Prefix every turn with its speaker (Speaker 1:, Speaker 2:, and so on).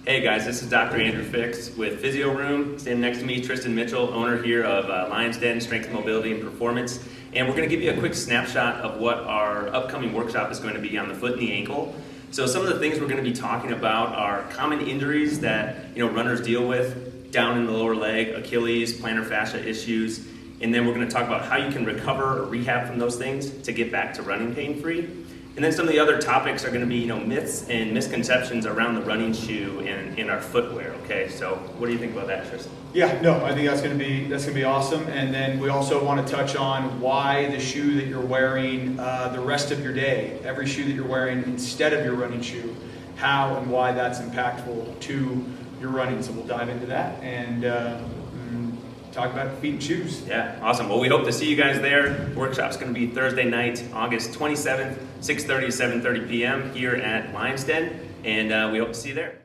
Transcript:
Speaker 1: Hey guys, this is Dr. Andrew Fix with Physio Room. Standing next to me, Tristan Mitchell, owner here of Lions Den Strength, Mobility, and Performance. And we're going to give you a quick snapshot of what our upcoming workshop is going to be on the foot and the ankle. So some of the things we're going to be talking about are common injuries that runners deal with down in the lower leg, Achilles, plantar fascia issues. And then we're going to talk about how you can recover or rehab from those things to get back to running pain-free. And then some of the other topics are going to be, myths and misconceptions around the running shoe and our footwear. Okay, so what do you think about that, Tristan?
Speaker 2: Yeah, no, I think that's going to be awesome. And then we also want to touch on why the shoe that you're wearing the rest of your day, every shoe that you're wearing instead of your running shoe, how and why that's impactful to your running. So we'll dive into that and talk about feet and shoes.
Speaker 1: Yeah, awesome. Well, we hope to see you guys there. Workshop's going to be Thursday night, August 27th, 6:30 to 7:30 p.m. here at Lions Den, and we hope to see you there.